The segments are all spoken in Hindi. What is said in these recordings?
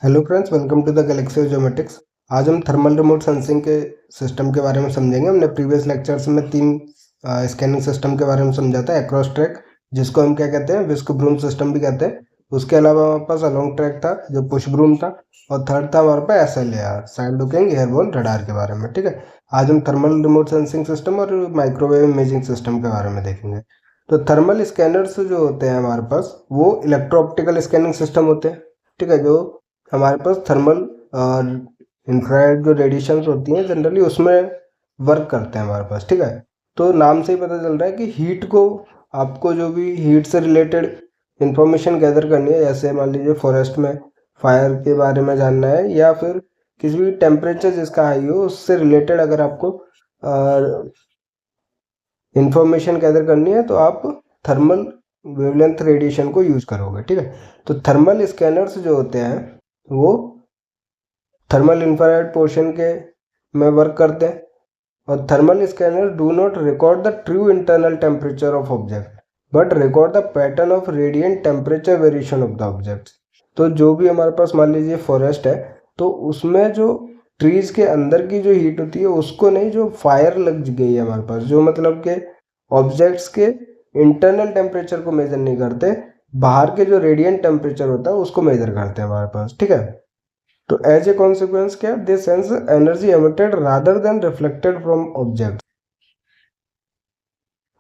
Hello friends, welcome to the galaxy of geometrics. आज हम थर्मल रिमोट सेंसिंग के सिस्टम के बारे में समझेंगे। हमने प्रीवियस लेक्चर्स में तीन स्कैनिंग सिस्टम के बारे में समझा था। एक्रोस ट्रैक, जिसको हम क्या कहते हैं, विस्क ब्रूम सिस्टम भी कहते हैं। उसके अलावा हमारे पास अलोंग ट्रैक था जो पुश ब्रूम था, और थर्ड था हमारे पास SLAR, side looking airborne radar के बारे में। ठीक है, आज हम थर्मल रिमोट सेंसिंग सिस्टम और माइक्रोवेव इमेजिंग सिस्टम के बारे में देखेंगे। तो थर्मल स्कैनर्स जो होते हैं हमारे पास, वो इलेक्ट्रो ऑप्टिकल स्कैनिंग सिस्टम होते हैं। ठीक है, जो हमारे पास थर्मल इंफ्रारेड जो रेडिएशंस होती हैं जनरली उसमें वर्क करते हैं हमारे पास। ठीक है, तो नाम से ही पता चल रहा है कि हीट को, आपको जो भी हीट से रिलेटेड इंफॉर्मेशन गैदर करनी है, जैसे मान लीजिए फॉरेस्ट में फायर के बारे में जानना है, या फिर किसी भी टेम्परेचर जिसका हाई हो उससे रिलेटेड अगर आपको इंफॉर्मेशन गैदर करनी है तो आप थर्मल वेवलेंथ रेडिएशन को यूज करोगे। ठीक है, तो थर्मल स्कैनर्स जो होते हैं वो थर्मल इंफ्रारेड पोर्शन के में वर्क करते हैं। और thermal scanner do not record the true internal temperature of object but record the pattern of radiant temperature variation of the object. तो जो भी हमारे पास मान लीजिए फॉरेस्ट है, तो उसमें जो ट्रीज के अंदर की जो हीट होती है उसको नहीं, जो फायर लग गई है हमारे पास, जो मतलब के ऑब्जेक्ट्स के इंटरनल टेम्परेचर को मेजर नहीं करते, बाहर के जो रेडियंट टेम्परेचर होता है उसको मेजर करते हैं हमारे पास। ठीक है, तो एज ए कॉन्सिक्वेंस क्या, they sense energy emitted rather than reflected from object.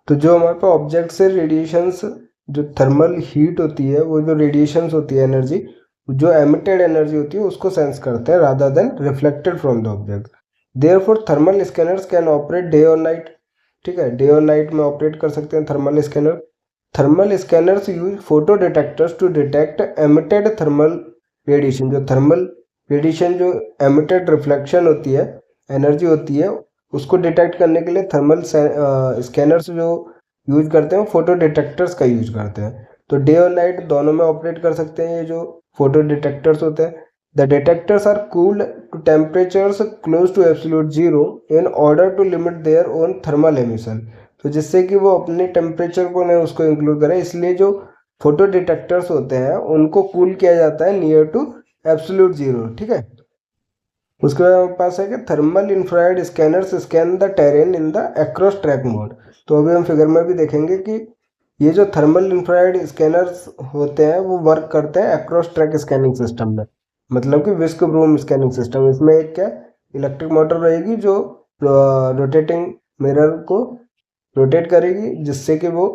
तो जो हमारे पास ऑब्जेक्ट से रेडिएशंस, जो थर्मल हीट होती है, वो जो रेडिएशंस होती है एनर्जी, जो एमिटेड एनर्जी होती है उसको सेंस करते हैं rather than reflected from the object. Therefore thermal scanners can operate day और नाइट। ठीक है, डे और नाइट में ऑपरेट कर सकते हैं thermal scanner. Thermal scanners use photo detectors to detect emitted thermal radiation. जो थर्मल रेडिएशन, जो एमिटेड रिफ्लेक्शन होती है, एनर्जी होती है, उसको डिटेक्ट करने के लिए थर्मल स्कैनर्स जो यूज करते हैं, फोटो डिटेक्टर्स का यूज करते हैं। तो डे और नाइट दोनों में ऑपरेट कर सकते हैं ये जो फोटो डिटेक्टर्स होते हैं। The detectors are cooled to temperatures close to absolute zero in order to limit their own thermal emission. तो जिससे कि वो अपने टेम्परेचर को नहीं उसको इंक्लूड करें, इसलिए जो फोटो डिटेक्टर्स होते हैं उनको कूल किया जाता है नियर टू एब्सोल्यूट जीरो। ठीक है, उसके बाद हमारे पास है कि thermal infrared scanners scan the terrain in the across track mode. तो अभी हम फिगर में भी देखेंगे कि ये जो थर्मल इंफ्रारेड स्कैनर्स होते हैं वो वर्क करते हैं एक्रोस ट्रैक स्कैनिंग सिस्टम में, मतलब कि विस्क ब्रूम स्कैनिंग सिस्टम। इसमें एक क्या, इलेक्ट्रिक मोटर रहेगी जो रोटेटिंग मिरर को रोटेट करेगी, जिससे कि वो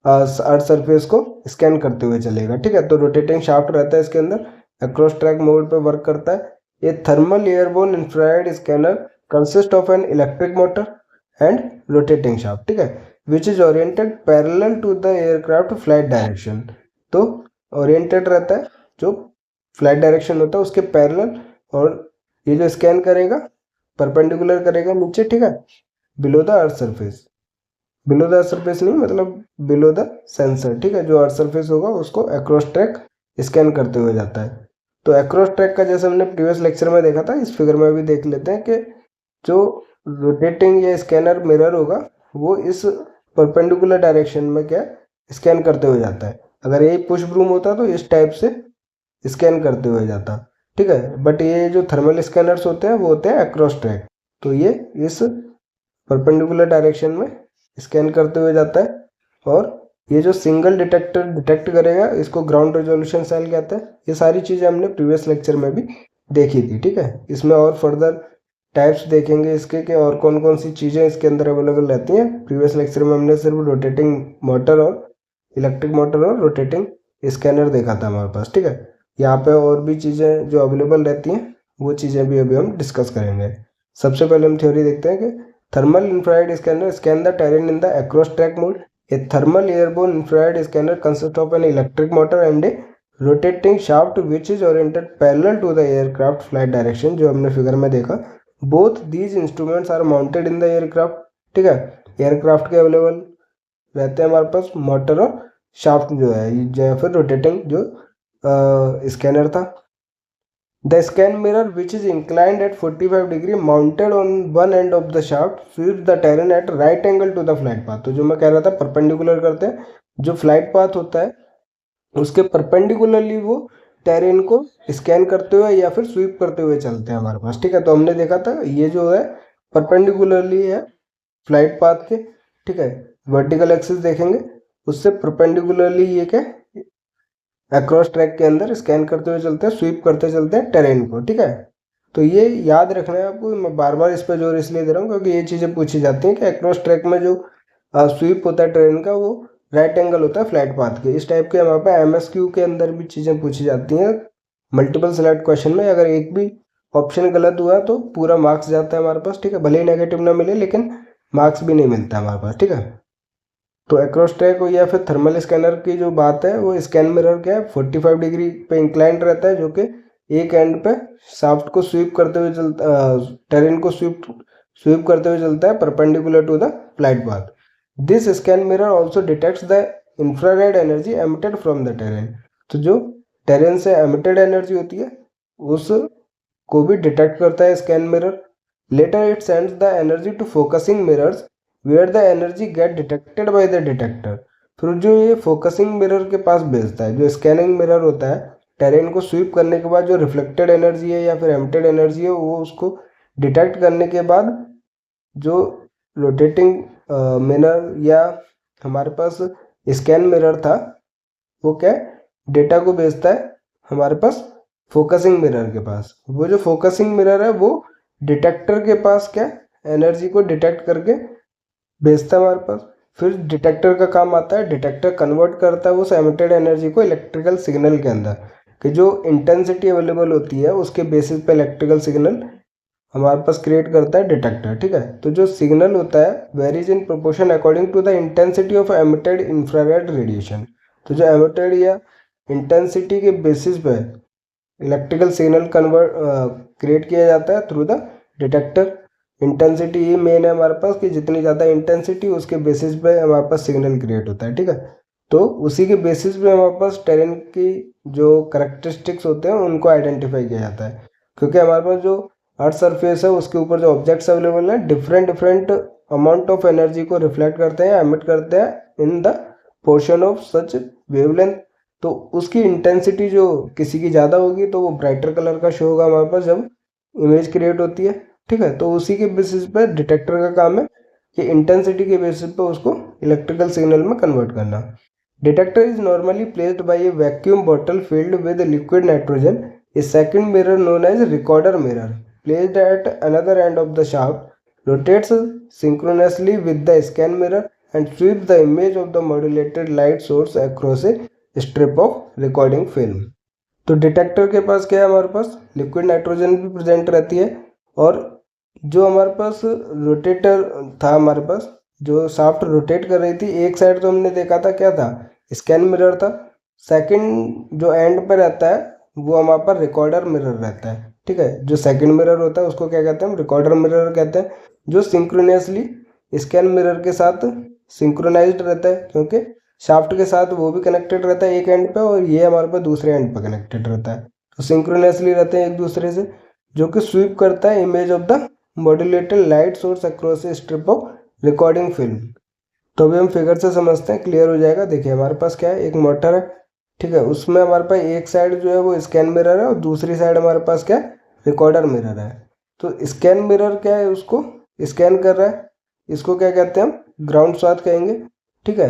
अर्थ सरफेस को स्कैन करते हुए चलेगा। ठीक है, तो रोटेटिंग शाफ्ट रहता है इसके अंदर, एक्रोस ट्रैक मोड पे वर्क करता है। ये thermal airborne infrared scanner consist of an electric motor and rotating shaft. ठीक है, which is oriented parallel to the aircraft flight direction. तो ओरिएंटेड रहता है, जो फ्लाइट डायरेक्शन होता है उसके पैरेलल, और ये जो स्कैन करेगा परपेंडिकुलर करेगा नीचे। ठीक है, below the earth surface, below the surface नहीं मतलब बिलो द सेंसर। ठीक है, जो अर्थ सरफेस होगा उसको एक्रॉस ट्रैक स्कैन करते हुए जाता है। तो एक्रॉस ट्रैक का जैसे हमने प्रीवियस लेक्चर में देखा था, इस फिगर में भी देख लेते हैं कि जो रोटेटिंग या स्कैनर मिरर होगा वो इस परपेंडिकुलर डायरेक्शन में क्या स्कैन करते हुए जाता है। अगर यही पुश ब्रूम होता तो इस टाइप से स्कैन करते हुए जाता। ठीक है, बट ये जो थर्मल स्कैनर्स होते हैं वो होते हैं एक्रॉस ट्रैक, तो ये इस परपेंडिकुलर डायरेक्शन में स्कैन करते हुए जाता है। और ये जो सिंगल डिटेक्टर डिटेक्ट करेगा इसको ग्राउंड रेजोल्यूशन सेल कहते हैं। ये सारी चीज़ें हमने प्रीवियस लेक्चर में भी देखी थी। ठीक है, इसमें और फर्दर टाइप्स देखेंगे इसके कि और कौन कौन सी चीज़ें इसके अंदर अवेलेबल रहती हैं। प्रीवियस लेक्चर में हमने सिर्फ रोटेटिंग मोटर और इलेक्ट्रिक मोटर और रोटेटिंग स्कैनर देखा था हमारे पास। ठीक है, यहाँ पे और भी चीज़ें जो अवेलेबल रहती हैं वो चीज़ें भी अभी हम डिस्कस करेंगे। सबसे पहले हम थ्योरी देखते हैं कि thermal infrared scanner scan the terrain in the across track mode. A thermal airborne infrared scanner consists of an electric motor and a rotating shaft which is oriented parallel to the aircraft flight direction, जो हमने फिगर में देखा। Both these instruments are mounted in the aircraft। ठीक है, एयरक्राफ्ट के अवेलेबल रहते हैं हमारे पास मोटर और शाफ्ट जो है, या फिर रोटेटिंग जो स्कैनर था। The scan mirror, which is inclined at 45 degree, mounted on one end of the shaft, sweeps the terrain at right angle to the flight path। तो जो मैं कह रहा था परपेंडिकुलर करते हैं, जो फ्लाइट पाथ होता है उसके परपेंडिकुलरली वो टेरेन को स्कैन करते हुए या फिर स्वीप करते हुए चलते हैं हमारे पास, ठीक है। तो हमने देखा था ये जो है परपेंडिकुलरली है फ्लाइट पाथ के, ठीक है। वर्टिकल एक्सिस देखेंगे, उससे परपेंडिकुलरली ये क्या अक्रॉस ट्रैक के अंदर स्कैन करते हुए चलते हैं, स्वीप करते चलते हैं टेरेन को, ठीक है। तो ये याद रखना है आपको, मैं बार बार इस पर जोर इसलिए दे रहा हूँ क्योंकि ये चीज़ें पूछी जाती हैं कि अक्रॉस ट्रैक में जो स्वीप होता है ट्रेन का, वो राइट एंगल होता है फ्लैट पाथ के। इस टाइप के हमारे पास MSQ के अंदर भी चीज़ें पूछी जाती हैं मल्टीपल सेलेक्ट क्वेश्चन में। अगर एक भी ऑप्शन गलत हुआ तो पूरा मार्क्स जाता है हमारे पास, ठीक है। भले ही नेगेटिव ना मिले लेकिन मार्क्स भी नहीं मिलता हमारे पास, ठीक है। तो अक्रॉस ट्रैक हो या फिर थर्मल स्कैनर की जो बात है, वो स्कैन मिरर क्या है 45 डिग्री पे इंक्लाइंड रहता है, जो कि एक एंड पे शाफ्ट को स्वीप करते हुए चलता, टेरेन को स्वीप करते हुए चलता है perpendicular to the flight path. This scan mirror also detects the infrared energy emitted from the terrain. तो जो टेरेन से एमिटेड एनर्जी होती है उसको भी डिटेक्ट करता है scan mirror. Later it sends the energy to focusing mirrors where the energy get detected by the detector. फिर जो ये फोकसिंग मिरर के पास भेजता है, जो स्कैनिंग मिरर होता है, टेरेन को स्वीप करने के बाद जो रिफ्लेक्टेड एनर्जी है या फिर एमिटेड एनर्जी है वो उसको डिटेक्ट करने के बाद जो रोटेटिंग मिरर या हमारे पास स्कैन मिरर था, वो क्या डेटा को भेजता है हमारे पास फोकसिंग मिरर के पास। वो जो फोकसिंग मिरर है वो डिटेक्टर के पास क्या एनर्जी को डिटेक्ट करके भेजता है हमारे पास। फिर डिटेक्टर का काम आता है, डिटेक्टर कन्वर्ट करता है उस एमिटेड एनर्जी को इलेक्ट्रिकल सिग्नल के अंदर, कि जो इंटेंसिटी अवेलेबल होती है उसके बेसिस पे इलेक्ट्रिकल सिग्नल हमारे पास क्रिएट करता है डिटेक्टर, ठीक है। तो जो सिग्नल होता है varies in proportion according to the intensity of emitted infrared radiation. तो जो एमिटेड या इंटेंसिटी के बेसिस पे इलेक्ट्रिकल सिग्नल क्रिएट किया जाता है थ्रू द डिटेक्टर। इंटेंसिटी ये मेन है हमारे पास कि जितनी ज़्यादा इंटेंसिटी उसके बेसिस पे हमारे पास सिग्नल क्रिएट होता है, ठीक है। तो उसी के बेसिस पे हमारे पास टेरेन की जो करेक्टरिस्टिक्स होते हैं उनको आइडेंटिफाई किया जाता है, क्योंकि हमारे पास जो अर्थ सरफेस है उसके ऊपर जो ऑब्जेक्ट्स अवेलेबल हैं डिफरेंट अमाउंट ऑफ एनर्जी को रिफ्लेक्ट करते हैं, एमिट करते हैं in the portion of such wavelength. तो उसकी इंटेंसिटी जो किसी की ज़्यादा होगी तो वो ब्राइटर कलर का शो होगा हमारे पास जब इमेज क्रिएट होती है, ठीक है। तो उसी के बेसिस पे डिटेक्टर का काम है कि इंटेंसिटी के बेसिस पे उसको इलेक्ट्रिकल सिग्नल में कन्वर्ट करना। Detector is normally placed by a vacuum bottle filled with liquid nitrogen. A second mirror known as recorder mirror placed at another end of the shaft rotates synchronously with the scan mirror and sweeps the image of the modulated light source across a strip of recording film। तो डिटेक्टर के पास क्या है हमारे पास लिक्विड नाइट्रोजन भी प्रेजेंट रहती है, और जो हमारे पास रोटेटर था, हमारे पास जो शाफ्ट रोटेट कर रही थी, एक साइड तो हमने देखा था क्या था स्कैन मिरर था, सेकंड जो एंड पे रहता है वो हमारे पास रिकॉर्डर मिरर रहता है, ठीक है। जो सेकंड मिरर होता है उसको क्या कहते हैं हम रिकॉर्डर मिरर कहते हैं, जो सिंक्रोनियसली स्कैन मिरर के साथ सिंक्रोनाइज्ड रहता है, क्योंकि शाफ्ट के साथ वो भी कनेक्टेड रहता है एक एंड पे और ये हमारे पास दूसरे एंड पे कनेक्टेड रहता है। तो सिंक्रोनियसली रहते हैं एक दूसरे से, जो कि स्वीप करता है image of the modulated light source across A strip of recording film. तो अभी हम फिगर से समझते हैं, क्लियर हो जाएगा। देखिए हमारे पास क्या है, एक मोटर है, ठीक है। उसमें हमारे पास एक साइड जो है वो स्कैन मिरर है और दूसरी साइड हमारे पास क्या है रिकॉर्डर मिरर है। तो स्कैन मिरर क्या है, उसको स्कैन कर रहा है, इसको क्या कहते हैं हम ग्राउंड स्वाथ कहेंगे, ठीक है।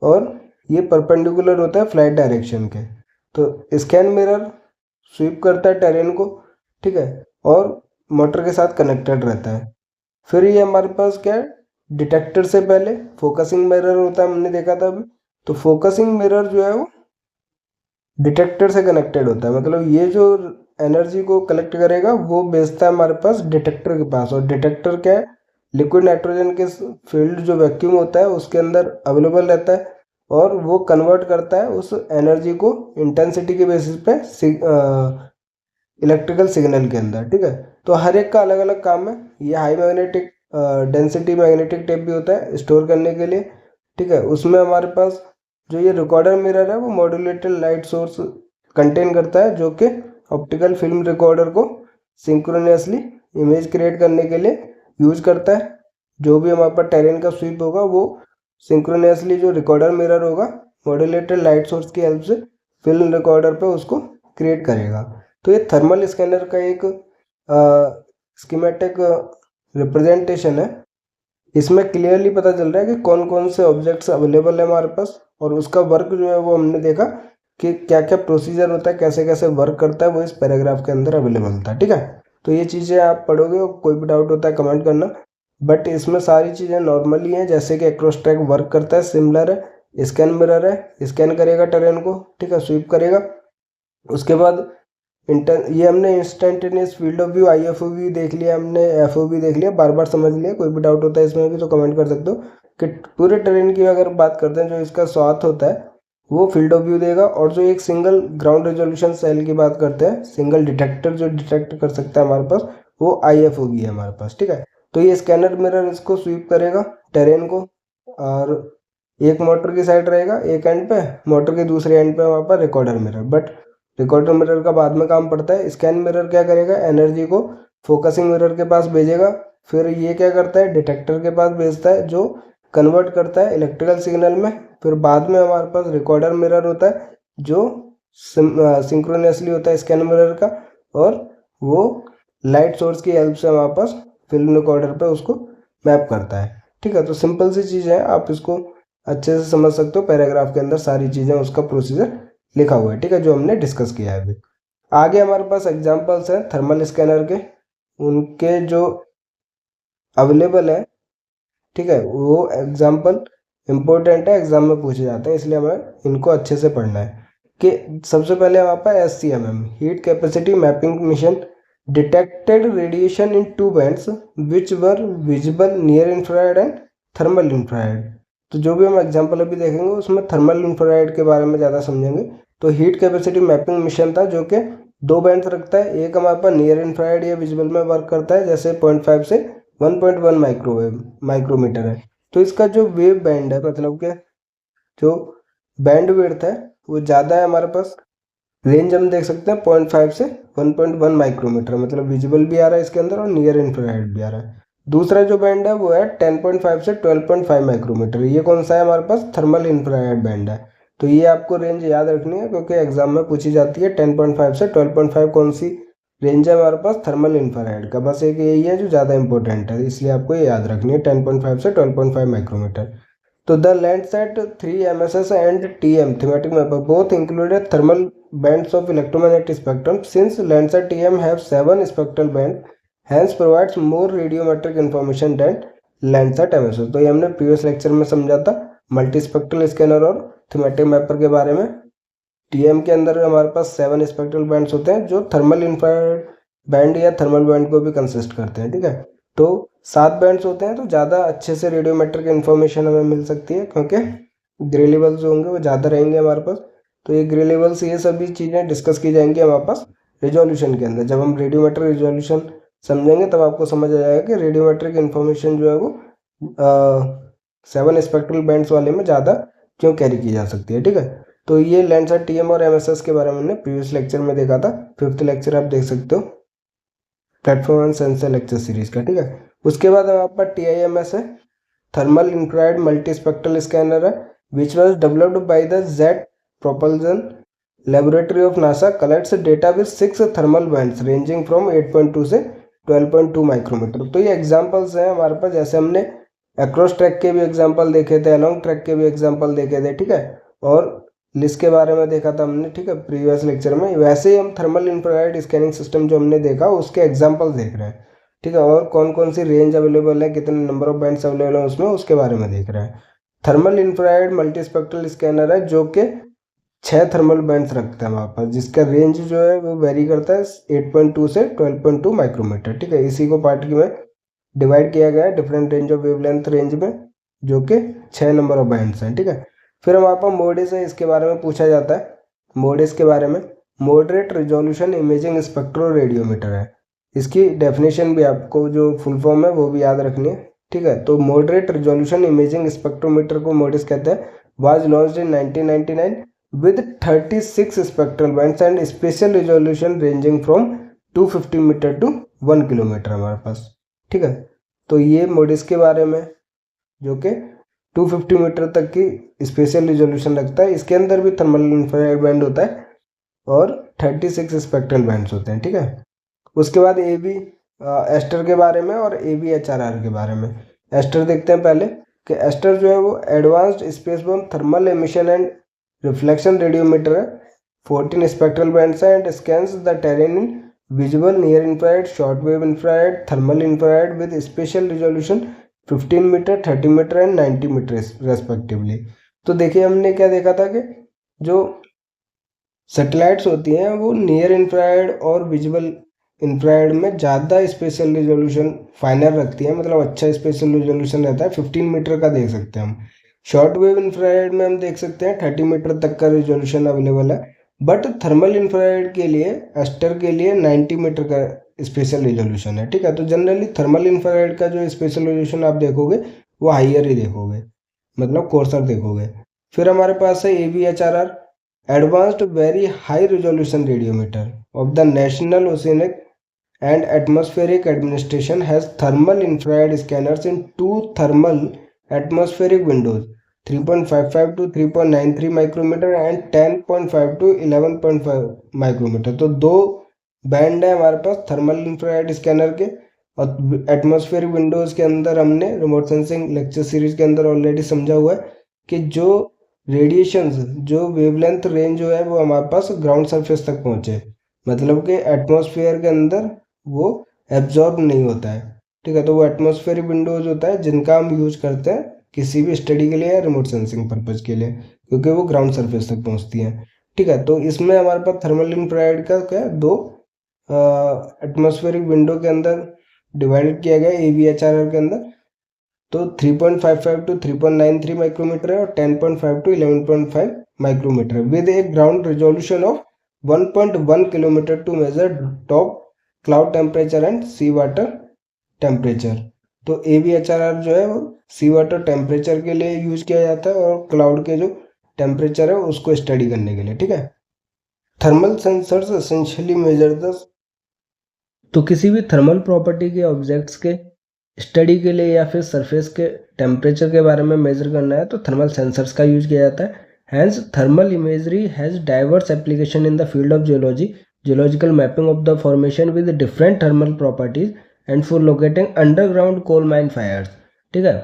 और ये परपेंडिकुलर होता है फ्लाइट डायरेक्शन के। तो स्कैन मिरर स्वीप करता है टेरेन को, ठीक है, और मोटर के साथ कनेक्टेड रहता है। फिर ये हमारे पास क्या है डिटेक्टर से पहले फोकसिंग मिरर होता है, हमने देखा था अभी। तो फोकसिंग मिरर जो है वो डिटेक्टर से कनेक्टेड होता है, मतलब ये जो एनर्जी को कलेक्ट करेगा वो भेजता है हमारे पास डिटेक्टर के पास। और डिटेक्टर क्या है लिक्विड नाइट्रोजन के फील्ड जो वैक्यूम होता है उसके अंदर अवेलेबल रहता है, और वो कन्वर्ट करता है उस एनर्जी को इंटेंसिटी के बेसिस पे इलेक्ट्रिकल सिग्नल के अंदर, ठीक है। तो हर एक का अलग अलग काम है। ये high magnetic density magnetic tape भी होता है स्टोर करने के लिए, ठीक है। उसमें हमारे पास जो ये रिकॉर्डर मिरर है वो मॉड्यूलेटेड लाइट सोर्स कंटेन करता है, जो कि ऑप्टिकल फिल्म रिकॉर्डर को सिंक्रोनियसली इमेज क्रिएट करने के लिए यूज करता है। जो भी हमारे पास टेरेन का स्वीप होगा वो सिंक्रोनियसली जो रिकॉर्डर मिरर होगा मॉड्यूलेटेड लाइट सोर्स की हेल्प से फिल्म रिकॉर्डर पे उसको क्रिएट करेगा। तो ये थर्मल स्कैनर का एक स्कीमेटिक रिप्रेजेंटेशन है। इसमें क्लियरली पता चल रहा है कि कौन कौन से ऑब्जेक्ट्स अवेलेबल है हमारे पास, और उसका वर्क जो है वो हमने देखा कि क्या क्या प्रोसीजर होता है, कैसे कैसे वर्क करता है, वो इस पैराग्राफ के अंदर अवेलेबल था। ठीक है, तो ये चीज़ें आप पढ़ोगे, कोई भी डाउट होता है कमेंट करना। बट इसमें सारी चीज़ें नॉर्मली हैं, जैसे कि एक्रोस ट्रैक वर्क करता है, सिमिलर है। स्कैन मिरर है, स्कैन करेगा टेरेन को, ठीक है, स्वीप करेगा। उसके बाद ये हमने instantaneous field of view IFOV देख लिया, हमने FOV देख लिया, बार बार समझ लिया। कोई भी डाउट होता है इसमें भी तो कमेंट कर सकते हो। कि पूरे टेरेन की अगर बात करते हैं, जो इसका स्वाथ होता है वो फील्ड ऑफ व्यू देगा, और जो एक सिंगल ग्राउंड रेजोल्यूशन सेल की बात करते हैं, सिंगल डिटेक्टर जो डिटेक्ट कर सकता है हमारे पास, वो IFOV है हमारे पास। ठीक है, तो ये स्कैनर मिरर इसको स्वीप करेगा टेरेन को, और एक मोटर की साइड रहेगा एक एंड पे, मोटर के दूसरे एंड पे वहाँ पर recorder mirror. But recorder mirror का बाद में काम पड़ता है। स्कैन मिरर क्या करेगा, एनर्जी को फोकसिंग मिरर के पास भेजेगा, फिर ये क्या करता है, डिटेक्टर के पास भेजता है, जो कन्वर्ट करता है इलेक्ट्रिकल सिग्नल में। फिर बाद में हमारे पास रिकॉर्डर मिरर होता है, जो सिंक्रोनसली होता है स्कैन मिरर का, और वो लाइट सोर्स की हेल्प से हमारे पास फिल्म रिकॉर्डर पे उसको मैप करता है। ठीक है, तो सिंपल सी चीज़ें हैं, आप इसको अच्छे से समझ सकते हो। पैराग्राफ के अंदर सारी चीज़ें, उसका प्रोसीजर लिखा हुआ है। ठीक है, जो हमने डिस्कस किया है अभी। आगे हमारे पास एग्जांपल्स हैं थर्मल स्कैनर के, उनके जो अवेलेबल है। ठीक है, वो एग्जांपल इम्पोर्टेंट है, एग्जाम में पूछे जाते हैं, इसलिए हमें इनको अच्छे से पढ़ना है। कि सबसे पहले हमारे पास SCMM, heat capacity mapping mission, detected radiation in 2 bands which were visible near infrared and thermal infrared. तो जो भी हम एग्जाम्पल अभी देखेंगे उसमें थर्मल इंफ्रारेड के बारे में ज़्यादा समझेंगे। तो हीट कैपेसिटी मैपिंग मिशन था, जो कि 2 बैंड्स रखता है। एक हमारे पास नियर इंफ्रारेड या विजिबल में वर्क करता है, जैसे 0.5 से 1.1 माइक्रोमीटर है। तो इसका जो वेव बैंड है, मतलब कि जो बैंड विड्थ है वो ज़्यादा है हमारे पास। रेंज हम देख सकते हैं 0.5 से 1.1 माइक्रोमीटर, मतलब विजिबल भी आ रहा है इसके अंदर और नियर इंफ्रारेड भी आ रहा है। दूसरा जो बैंड है वो है 10.5 से 12.5 माइक्रोमीटर। ये कौन सा है हमारे पास, थर्मल इंफ्रारेड बैंड है। तो ये आपको रेंज याद रखनी है, क्योंकि एग्जाम में पूछी जाती है। 10.5 से 12.5 कौन सी रेंज है हमारे पास, थर्मल इंफ्रारेड का। बस एक यही है जो ज़्यादा इंपॉर्टेंट है, इसलिए आपको ये याद रखनी है, 10.5 से 12.5 माइक्रोमीटर। तो the Landsat 3 MSS and TM thematic mapper both included thermal bands of electromagnetic spectrum. Since Landsat TM have 7 spectral bands, hence provides more radiometric information than Landsat MSS. तो ये हमने प्रीवियस लेक्चर में समझा था, मल्टी स्पेक्ट्रल स्कैनर और थीमेटिक मैपर के बारे में। TM के अंदर हमारे पास 7 स्पेक्ट्रल बैंड्स होते हैं, जो थर्मल इंफ्रारेड बैंड या थर्मल बैंड को भी कंसिस्ट करते हैं। ठीक है, तो 7 बैंड्स होते हैं, तो ज़्यादा अच्छे से रेडियोमेट्रिक इन्फॉर्मेशन हमें मिल सकती है, क्योंकि ग्रे लेवल्स जो होंगे वो ज़्यादा रहेंगे हमारे पास। तो ये ग्रे लेवल्स, ये सभी चीज़ें डिस्कस की जाएंगी हमारे पास रेजोल्यूशन के अंदर। जब हम रेडियोमेट्रिक रेजोल्यूशन समझेंगे तब आपको समझ आ जाएगा कि रेडियोमेट्रिक इन्फॉर्मेशन जो है वो 7 स्पेक्ट्रल बैंड्स वाले में ज़्यादा क्यों कैरी की जा सकती है। ठीक है, तो ये Landsat TM और MSS के बारे में हमने प्रीवियस लेक्चर में देखा था। 5th लेक्चर आप देख सकते हो, platform and sensor lecture series का। ठीक है, उसके बाद हमारे पास TIMS है, थर्मल इंफ्रारेड मल्टीस्पेक्ट्रल स्कैनर है, which was developed by the jet propulsion laboratory of NASA, collects data with 6 thermal bands ranging from 8.2 से 12.2 माइक्रोमीटर। तो ये एग्जाम्पल्स हैं हमारे पास, जैसे हमने अक्रॉस ट्रैक के भी एग्जाम्पल देखे थे, अलॉन्ग ट्रैक के भी एग्जाम्पल देखे थे। ठीक है, और लिस्ट के बारे में देखा था हमने, ठीक है, प्रीवियस लेक्चर में। वैसे ही हम थर्मल इंफ्रारेड स्कैनिंग सिस्टम जो हमने देखा उसके एग्जाम्पल देख रहे हैं। ठीक है, और कौन कौन सी रेंज अवेलेबल है, कितने नंबर ऑफ बैंड्स अवेलेबल है उसमें, उसके बारे में देख रहे हैं। थर्मल इंफ्रारेड मल्टीस्पेक्ट्रल स्कैनर है, जो कि 6 थर्मल बैंड्स रखता है हमारे पास, जिसका रेंज जो है वो वेरी करता है 8.2 से 12.2 माइक्रोमीटर। ठीक है, इसी को पार्ट में डिवाइड किया गया है different range of wavelength range में, जो कि 6 नंबर ऑफ बैंड्स हैं। ठीक है, फिर हमारे पास मोडिस है, इसके बारे में पूछा जाता है। मोडिस के बारे में, moderate resolution imaging spectro radiometer है। इसकी डेफिनेशन भी आपको जो फुल फॉर्म है वो भी याद रखनी है। ठीक है, तो मॉडरेट रिजोल्यूशन इमेजिंग स्पेक्ट्रोमीटर को मोडिस कहते हैं। Was launched in 1999 with 36 spectral bands and spatial resolution ranging from 250 metre to 1 kilometre हमारे पास। ठीक है, तो ये मोडिस के बारे में, जो कि 250 मीटर तक की स्पेशल रिजोल्यूशन रखता है। इसके अंदर भी थर्मल इंफ्रारेड बैंड होता है, और 36 स्पेक्ट्रल बैंड्स होते हैं, ठीक है। उसके बाद AB एस्टर के बारे में और ABHRR के बारे में। एस्टर देखते हैं पहले कि एस्टर जो है वो advanced spaceborne thermal emission and reflection radiometer है। 14 स्पेक्ट्रल बैंड्स है and scans the terrain in visual, near infrared, short wave infrared, thermal infrared with special resolution 15 meter, 30 meter and 90 meter respectively. तो देखिए हमने क्या देखा था कि जो सैटेलाइट्स होती हैं वो नियर इंफ्रारेड और विजुअल इंफ्रारेड में ज़्यादा स्पेशल रिजोल्यूशन फाइनल रखती है, मतलब अच्छा स्पेशल रिजोल्यूशन रहता है, 15 मीटर का देख सकते हैं हम। शॉर्ट वेव इंफ्रारेड में हम देख सकते हैं 30 मीटर तक का रिजोल्यूशन अवेलेबल है, बट थर्मल इंफ्रारेड के लिए, एस्टर के लिए 90 मीटर का स्पेशल रिजोल्यूशन है, ठीक है। तो जनरली थर्मल इंफ्रारेड का जो स्पेशल रिजोल्यूशन आप देखोगे वो हाइयर ही देखोगे, मतलब कोर्सर देखोगे। फिर हमारे पास है ABHRR, advanced very high resolution radiometer of the national oceanic and atmospheric administration has thermal infrared scanners in two thermal atmospheric windows, 3.55 to 3.93 micrometre and 10.5 to 11.5 micrometre. तो दो बैंड है हमारे पास थर्मल इंफ्रारेड स्कैनर के। और एटमॉस्फेरिक विंडोज के अंदर हमने रिमोट सेंसिंग लेक्चर सीरीज के अंदर ऑलरेडी समझा हुआ है कि जो रेडिएशंस, जो वेवलेंथ रेंज जो है वो हमारे पास ग्राउंड सरफेस तक पहुंचे, मतलब कि एटमॉस्फेयर के अंदर वो एब्जॉर्ब नहीं होता है, ठीक है। तो वो एटमॉस्फेरिक विंडोज होता है जिनका हम यूज करते हैं किसी भी स्टडी के लिए या रिमोट सेंसिंग पर्पज के लिए, क्योंकि वो ग्राउंड सरफेस तक पहुंचती हैं, ठीक है। तो इसमें हमारे पास थर्मल इंफ्रारेड का क्या दो एटमॉस्फेरिक विंडो के अंदर डिवाइडेड किया गया ABHRR के अंदर। तो 3.55 to 3.93 माइक्रोमीटर है और 10.5 to 11.5 micrometre with a ground resolution of 1.1 kilometre to measure top cloud temperature and sea water temperature. तो ABHRR जो है वो सी वाटर टेम्परेचर के लिए यूज किया जाता है और क्लाउड के जो टेम्परेचर है उसको स्टडी करने के लिए, ठीक है। Thermal sensors essentially measure the, तो किसी भी थर्मल प्रॉपर्टी के ऑब्जेक्ट्स के स्टडी के लिए या फिर सरफेस के टेम्परेचर के बारे में मेजर करना है तो थर्मल सेंसर्स का यूज किया जाता है। Hence thermal imagery has diverse application in the field of geology, geological mapping of the formation with different thermal properties and for locating underground coal mine fires, ठीक है।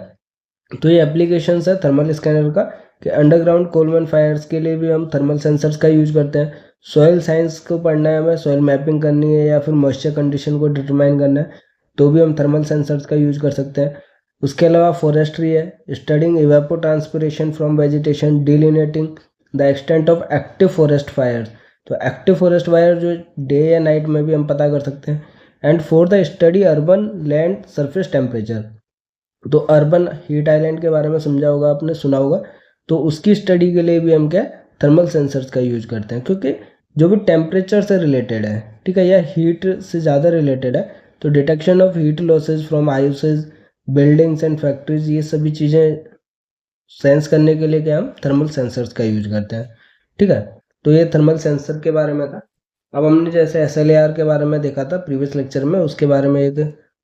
तो ये एप्लीकेशन है थर्मल स्कैनर का कि अंडरग्राउंड कोल माइन फायर्स के लिए भी हम थर्मल सेंसर्स का यूज करते हैं। सॉइल साइंस को पढ़ना है, हमें सॉइल मैपिंग करनी है या फिर मॉइस्चर कंडीशन को डिटरमाइन करना है तो भी हम थर्मल सेंसर्स का यूज कर सकते हैं। उसके अलावा फॉरेस्ट्री है, studying evapotranspiration from vegetation, delineating the extent of active forest fires. तो एक्टिव फॉरेस्ट फायर जो डे या नाइट में भी हम पता कर सकते हैं। And for the study urban land surface temperature, तो अर्बन हीट आइलैंड के बारे में समझा होगा आपने, सुना होगा, तो उसकी स्टडी के लिए भी हम क्या थर्मल सेंसर्स का यूज करते हैं, क्योंकि जो भी टेम्परेचर से रिलेटेड है, ठीक है, या हीट से ज़्यादा रिलेटेड है, तो detection of heat losses from houses, buildings and factories, ये सभी चीज़ें सेंस करने के लिए क्या हम थर्मल सेंसर्स का यूज करते हैं, ठीक है। तो ये थर्मल सेंसर के बारे में था। अब हमने जैसे SLAR के बारे में देखा था प्रीवियस लेक्चर में, उसके बारे में एक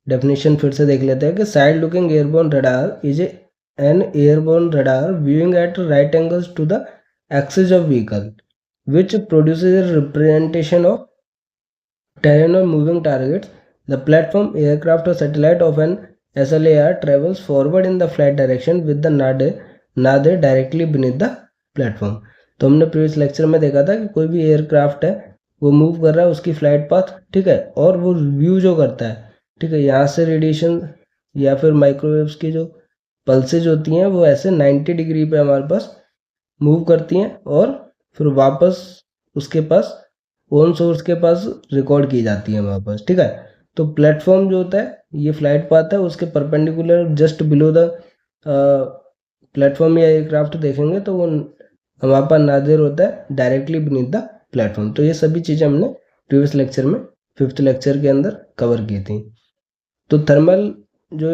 डेफिनेशन फिर से देख लेते हैं कि side looking airborne radar is an airborne radar viewing at right angles to the axis of vehicle which produces a representation of terrain or moving targets. The platform, aircraft or satellite of an SLAR travels forward in the flight direction with the nadir directly beneath the platform. तो हमने प्रीवियस लेक्चर में देखा था कि कोई भी एयरक्राफ्ट है वो मूव कर रहा है उसकी फ्लाइट पाथ, ठीक है, और वो व्यू जो करता है, ठीक है, यहाँ से रेडिएशन या फिर माइक्रोवेव्स की जो पल्सेज होती हैं वो ऐसे 90 डिग्री पे हमारे पास मूव करती हैं और फिर वापस उसके पास ओन सोर्स के पास रिकॉर्ड की जाती है वापस, ठीक है। तो प्लेटफॉर्म जो होता है ये फ्लाइट पाथ है, उसके perpendicular just below the platform या एयरक्राफ्ट देखेंगे तो वो हमारे पास नादिर होता है डायरेक्टली बीनीथ द प्लेटफॉर्म। तो ये सभी चीज़ें हमने प्रीवियस लेक्चर में 5th लेक्चर के अंदर कवर की थी। तो थर्मल जो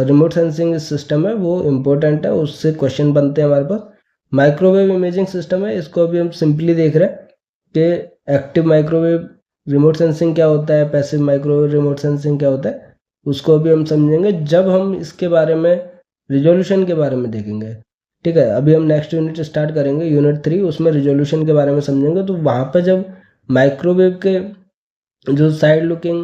रिमोट सेंसिंग सिस्टम है वो इम्पोर्टेंट है, उससे क्वेश्चन बनते हैं हमारे पास। माइक्रोवेव इमेजिंग सिस्टम है, इसको अभी हम सिंपली देख रहे हैं कि एक्टिव माइक्रोवेव रिमोट सेंसिंग क्या होता है, पैसिव माइक्रोवेव रिमोट सेंसिंग क्या होता है, उसको अभी हम समझेंगे जब हम इसके बारे में रिजोल्यूशन के बारे में देखेंगे, ठीक है। अभी हम नेक्स्ट यूनिट स्टार्ट करेंगे यूनिट 3, उसमें रिजोल्यूशन के बारे में समझेंगे। तो वहाँ पर जब माइक्रोवेव के जो साइड लुकिंग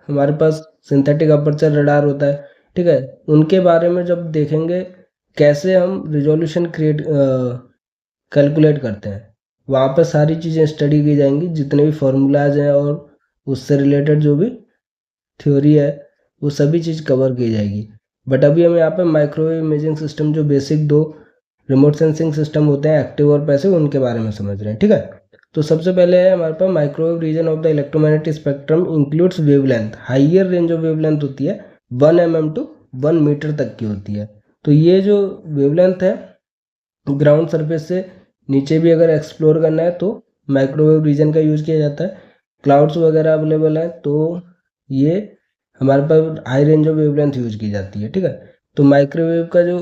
हमारे पास सिंथेटिक अपर्चर रडार होता है, ठीक है, उनके बारे में जब देखेंगे कैसे हम रिजोल्यूशन कैलकुलेट करते हैं, वहाँ पर सारी चीज़ें स्टडी की जाएंगी, जितने भी फार्मूलाज हैं और उससे रिलेटेड जो भी थ्योरी है वो सभी चीज़ कवर की जाएगी। बट अभी हम यहाँ पे माइक्रोवेव इमेजिंग सिस्टम जो बेसिक दो रिमोट सेंसिंग सिस्टम होते हैं एक्टिव और पैसिव, उनके बारे में समझ रहे हैं, ठीक है। तो सबसे पहले है हमारे पास microwave region of the electromagnetic spectrum includes wavelength, higher range of wavelength होती है 1 mm टू 1 मीटर तक की होती है। तो ये जो वेवलेंथ है ग्राउंड सरफेस से नीचे भी अगर एक्सप्लोर करना है तो माइक्रोवेव रीजन का यूज़ किया जाता है। क्लाउड्स वगैरह अवेलेबल है तो ये हमारे पास high range of wavelength use की जाती है, ठीक है। तो माइक्रोवेव का जो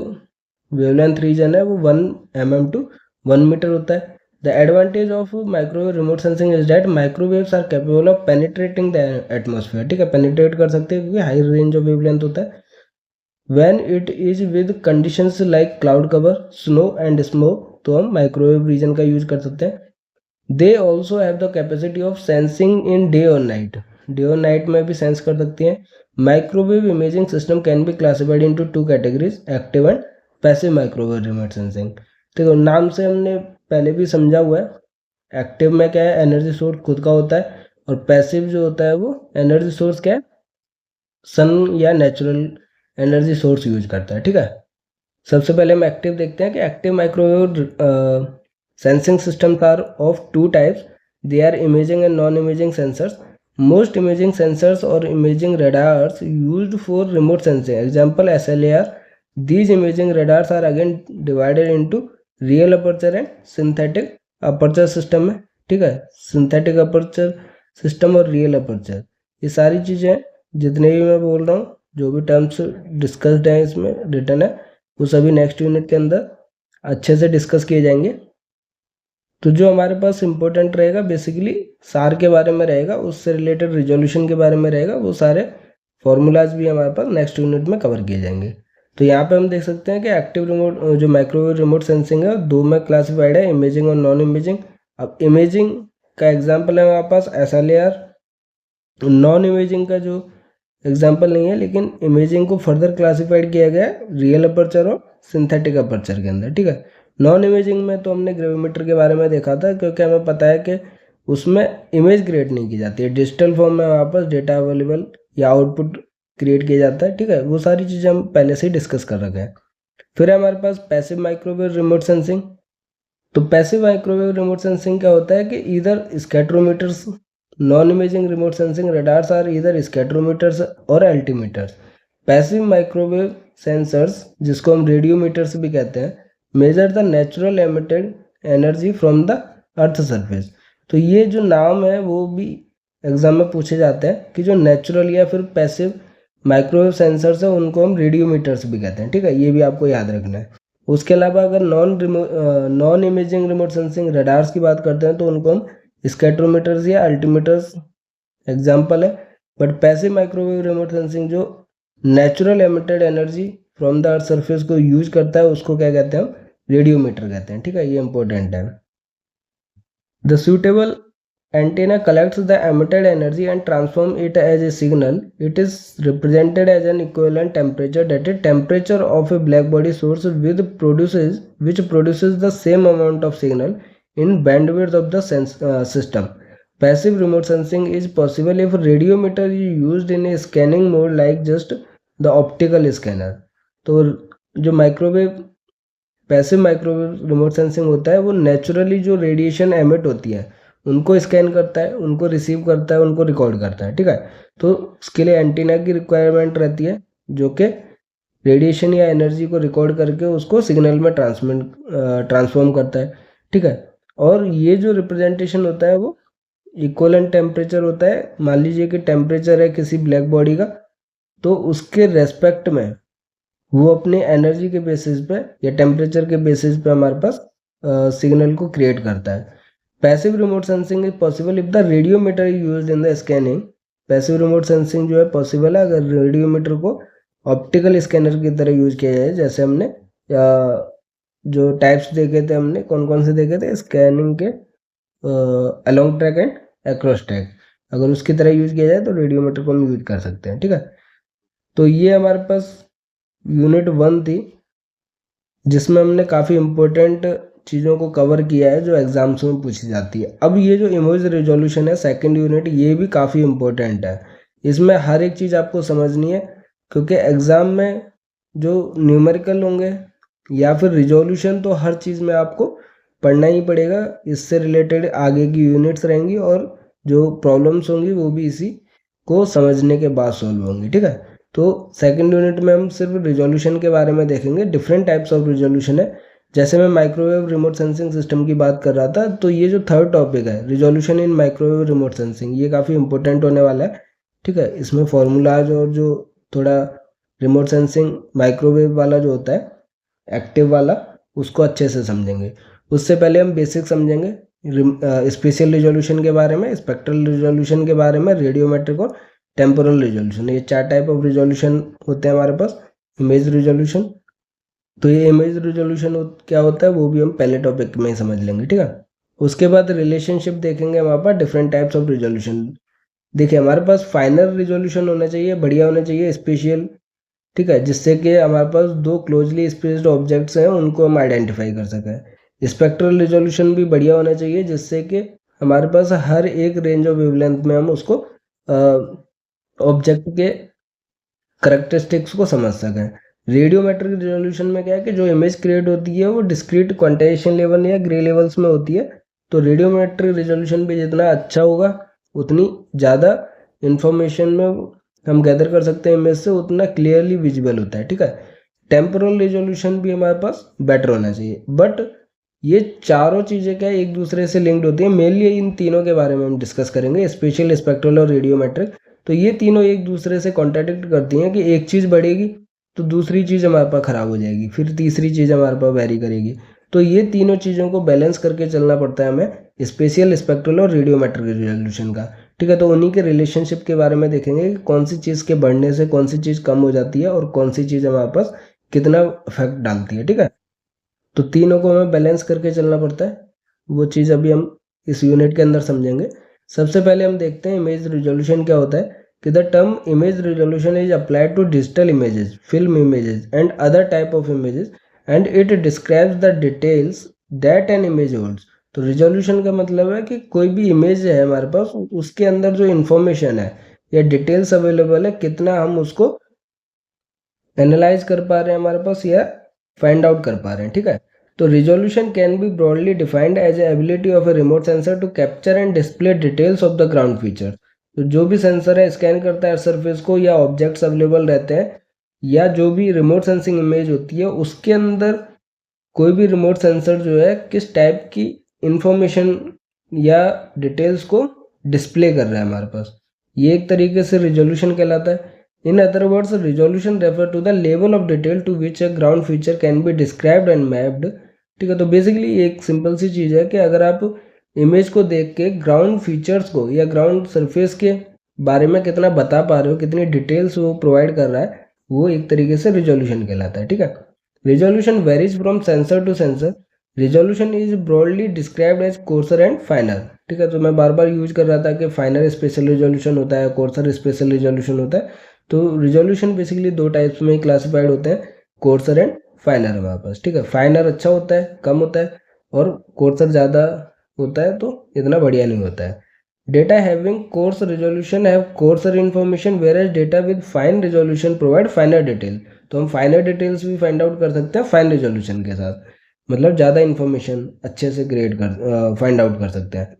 वेवलेंथ रीजन है वो 1 mm टू 1 मीटर होता है। The advantage of microwave remote sensing is that microwaves are capable of penetrating the atmosphere, ठीक है, पेनिट्रेट कर सकते हैं क्योंकि हाई रेंज ऑफ वेवलेंथ होता है। When it is with conditions like cloud cover, snow and smoke, तो हम माइक्रोवेव रीजन का यूज कर सकते हैं। They also have the capacity of sensing in day और नाइट, डे और नाइट में भी सेंस कर सकती हैं। Microwave imaging system can be classified into 2 categories, active and passive microwave remote sensing. देखो नाम से हमने पहले भी समझा हुआ है। एक्टिव में क्या है, एनर्जी सोर्स खुद का होता है, और पैसिव जो होता है वो एनर्जी सोर्स क्या है, सन या नेचुरल एनर्जी सोर्स यूज करता है, ठीक है। सबसे पहले हम एक्टिव देखते हैं कि active microwave sensing systems are of 2 types, they are imaging and non imaging sensors. Most imaging sensors और imaging radars used for remote sensing, example SLAR. These imaging radars are again divided into real aperture and synthetic aperture system है, ठीक है। सिंथेटिक अपर्चर सिस्टम और रियल अपर्चर, ये सारी चीज़ें जितने भी मैं बोल रहा हूँ, जो भी टर्म्स डिस्कस्ड हैं इसमें रिटर्न है, वो सभी नेक्स्ट यूनिट के अंदर अच्छे से डिस्कस किए जाएंगे। तो जो हमारे पास इंपॉर्टेंट रहेगा बेसिकली सार के बारे में रहेगा, उससे रिलेटेड रिजोल्यूशन के बारे में रहेगा, वो सारे फॉर्मूलाज भी हमारे पास नेक्स्ट यूनिट में कवर किए जाएंगे। तो यहाँ पे हम देख सकते हैं कि एक्टिव रिमोट जो माइक्रोवेव रिमोट सेंसिंग है दो में क्लासिफाइड है, इमेजिंग और नॉन इमेजिंग। अब इमेजिंग का एग्जाम्पल है हमारे पास SLAR, नॉन इमेजिंग का जो एग्जाम्पल नहीं है, लेकिन इमेजिंग को फर्दर क्लासिफाइड किया गया है रियल अपर्चर और सिंथेटिक अपर्चर के अंदर, ठीक है। नॉन इमेजिंग में तो हमने ग्रेविमीटर के बारे में देखा था, क्योंकि हमें पता है कि उसमें इमेज क्रिएट नहीं की जाती है, डिजिटल फॉर्म में वापस डेटा अवेलेबल या आउटपुट क्रिएट किया जाता है, ठीक है। वो सारी चीज़ें हम पहले से ही डिस्कस कर रखे हैं। फिर है हमारे पास पैसिव माइक्रोवेव रिमोट सेंसिंग। तो पैसिव माइक्रोवेव रिमोट सेंसिंग क्या होता है कि इधर scatterometers, non imaging remote sensing radars are इधर स्कैटरोमीटर्स और अल्टीमीटर्स। पैसिव माइक्रोवेव सेंसर्स, जिसको हम रेडियोमीटर्स भी कहते हैं, measure the natural emitted energy from the earth surface. तो ये जो नाम है वो भी एग्जाम में पूछे जाते हैं कि जो नेचुरल या फिर पैसिव माइक्रोवेव सेंसर्स है उनको हम रेडियोमीटर्स भी कहते हैं, ठीक है, ये भी आपको याद रखना है। उसके अलावा अगर non imaging remote sensing radars की बात करते हैं तो उनको हम स्कैटरोमीटर्स या अल्टीमीटर्स एग्जाम्पल है। But passive microwave remote sensing जो natural emitted energy from the earth surface को यूज करता है उसको क्या कहते हैं, हम रेडियोमीटर कहते हैं, ठीक है, ये इंपॉर्टेंट है। The suitable antenna collects the emitted energy and transform it as a signal. It is represented as an equivalent temperature, that is temperature of a black body source which produces the same amount of signal in bandwidth of the system. Passive remote sensing is possible if radiometer is used in a scanning mode like just the optical scanner. तो जो microwave passive microwave remote sensing होता है वो नेचुरली जो रेडिएशन एमिट होती है उनको स्कैन करता है, उनको रिसीव करता है, उनको रिकॉर्ड करता है, ठीक है। तो उसके लिए एंटीना की रिक्वायरमेंट रहती है जो कि रेडिएशन या एनर्जी को रिकॉर्ड करके उसको सिग्नल में ट्रांसफॉर्म करता है, ठीक है। और ये जो रिप्रेजेंटेशन होता है वो इक्वलेंट टेम्परेचर होता है। मान लीजिए कि टेम्परेचर है किसी ब्लैक बॉडी का, तो उसके रेस्पेक्ट में वो अपने एनर्जी के बेसिस पे या टेम्परेचर के बेसिस पे हमारे पास सिग्नल को क्रिएट करता है। Passive remote sensing is possible if the radiometer is used in the scanning. Passive remote sensing जो है पॉसिबल है अगर रेडियोमीटर को ऑप्टिकल स्कैनर की तरह यूज किया जाए, जैसे हमने जो टाइप्स देखे थे, हमने कौन कौन से देखे थे स्कैनिंग के, अलोंग ट्रैक एंड एक्रोस्टैक, अगर उसकी तरह यूज किया जाए तो रेडियोमीटर को हम यूज कर सकते हैं, ठीक है। तो ये हमारे पास यूनिट 1 थी, जिसमें हमने काफ़ी इम्पोर्टेंट चीज़ों को कवर किया है जो एग्जाम्स में पूछी जाती है। अब ये जो इमेज रेजोल्यूशन है सेकंड यूनिट, ये भी काफ़ी इम्पोर्टेंट है। इसमें हर एक चीज़ आपको समझनी है, क्योंकि एग्ज़ाम में जो न्यूमेरिकल होंगे या फिर रिजोल्यूशन, तो हर चीज़ में आपको पढ़ना ही पड़ेगा। इससे रिलेटेड आगे की यूनिट्स रहेंगी और जो प्रॉब्लम्स होंगी वो भी इसी को समझने के बाद सॉल्व होंगी, ठीक है। तो सेकंड यूनिट में हम सिर्फ रिजोल्यूशन के बारे में देखेंगे। डिफरेंट टाइप्स ऑफ रिजोल्यूशन है, जैसे मैं माइक्रोवेव रिमोट सेंसिंग सिस्टम की बात कर रहा था, तो ये जो थर्ड टॉपिक है resolution in microwave remote sensing, ये काफ़ी इंपॉर्टेंट होने वाला है, ठीक है। इसमें फॉर्मूलाज और जो थोड़ा रिमोट सेंसिंग माइक्रोवेव वाला जो होता है एक्टिव वाला, उसको अच्छे से समझेंगे। उससे पहले हम बेसिक समझेंगे स्पेशियल रिजोल्यूशन के बारे में, स्पेक्ट्रल रिजोल्यूशन के बारे में, रेडियोमेट्रिक और टेम्पोरल रिजोल्यूशन। ये 4 टाइप ऑफ रिजोल्यूशन होते हैं हमारे पास। इमेज रिजोल्यूशन, तो ये इमेज रिजोल्यूशन क्या होता है वो भी हम पहले टॉपिक में ही समझ लेंगे, ठीक है। उसके बाद रिलेशनशिप देखेंगे हमारे पास डिफरेंट टाइप्स ऑफ रिजोल्यूशन। देखिए हमारे पास फाइनल रिजोल्यूशन होना चाहिए, बढ़िया होना चाहिए, स्पेशियल, ठीक है, जिससे कि हमारे पास 2 क्लोजली स्पेस्ड ऑब्जेक्ट्स हैं उनको हम आइडेंटिफाई कर सकें। स्पेक्ट्रल रिजोल्यूशन भी बढ़िया होना चाहिए, जिससे कि हमारे पास हर एक रेंज ऑफ वेवलेंथ में हम उसको ऑब्जेक्ट के करेक्टरिस्टिक्स को समझ सकें। रेडियोमेट्रिक रिजोल्यूशन में क्या है कि जो इमेज क्रिएट होती है वो डिस्क्रीट क्वांटाइजेशन लेवल या ग्रे लेवल्स में होती है। तो रेडियोमेट्रिक रिजोल्यूशन भी जितना अच्छा होगा उतनी ज़्यादा इंफॉर्मेशन में हम गैदर कर सकते हैं इमेज से, उतना क्लियरली विजिबल होता है, ठीक है। टेम्पोरल रिजोल्यूशन भी हमारे पास बेटर होना चाहिए, बट ये चारों चीज़ें क्या एक दूसरे से लिंक्ड होती है। मेनली इन तीनों के बारे में हम डिस्कस करेंगे, स्पेशल, स्पेक्ट्रल और रेडियोमेट्रिक। तो ये तीनों एक दूसरे से कॉन्ट्राडिक्ट करती हैं कि एक चीज़ बढ़ेगी तो दूसरी चीज़ हमारे पास ख़राब हो जाएगी, फिर तीसरी चीज़ हमारे पास वेरी करेगी। तो ये तीनों चीज़ों को बैलेंस करके चलना पड़ता है हमें स्पेशल, स्पेक्ट्रल और रेडियोमेट्रिक रिजोल्यूशन का, ठीक है। तो उन्हीं के रिलेशनशिप के बारे में देखेंगे कि कौन सी चीज़ के बढ़ने से कौन सी चीज़ कम हो जाती है और कौन सी चीज़ हमारे पास कितना इफेक्ट डालती है, ठीक है। तो तीनों को हमें बैलेंस करके चलना पड़ता है, वो चीज़ अभी हम इस यूनिट के अंदर समझेंगे। सबसे पहले हम देखते हैं इमेज रिजोल्यूशन क्या होता है, कि the term image resolution is applied to digital images, film images and other type of images and it describes the details that an image holds. तो रिजोल्यूशन का मतलब है कि कोई भी इमेज है हमारे पास, उसके अंदर जो इन्फॉर्मेशन है या डिटेल्स अवेलेबल है, कितना हम उसको एनालाइज कर पा रहे हैं हमारे पास या फाइंड आउट कर पा रहे हैं, ठीक है। तो resolution can be broadly defined as a ability of a remote sensor to capture and display details of the ground feature. तो जो भी सेंसर है स्कैन करता है सरफेस को या ऑब्जेक्ट्स अवेलेबल रहते हैं, या जो भी रिमोट सेंसिंग इमेज होती है उसके अंदर कोई भी रिमोट सेंसर जो है किस टाइप की इंफॉर्मेशन या डिटेल्स को डिस्प्ले कर रहा है हमारे पास, ये एक तरीके से रिजोल्यूशन कहलाता है। In other words, resolution refer to the level of detail to which a ground feature can be described and mapped, ठीक है। तो बेसिकली एक सिंपल सी चीज़ है कि अगर आप इमेज को देख के ग्राउंड फीचर्स को या ग्राउंड सरफेस के बारे में कितना बता पा रहे हो, कितनी डिटेल्स वो प्रोवाइड कर रहा है, वो एक तरीके से रिजोल्यूशन कहलाता है, ठीक है। Resolution varies from sensor to sensor. Resolution is broadly described as coarser and finer, ठीक है। तो मैं बार बार यूज कर रहा था कि फाइनर स्पेशल रिजोल्यूशन होता है, कोर्सर स्पेशल रिजोल्यूशन होता है। तो रिजोल्यूशन बेसिकली 2 टाइप्स में क्लासिफाइड होते हैं, कोर्सर एंड फाइनर हमारे पास, ठीक है। फाइनर अच्छा होता है, कम होता है, और कोर्सर ज़्यादा होता है तो इतना बढ़िया नहीं होता है। Data having coarse resolution have coarser information, whereas data with fine resolution provide finer detail. तो हम फाइनर डिटेल्स भी फाइंड आउट कर सकते हैं फाइन रिजोल्यूशन के साथ, मतलब ज़्यादा इन्फॉर्मेशन अच्छे से फाइंड आउट कर सकते हैं।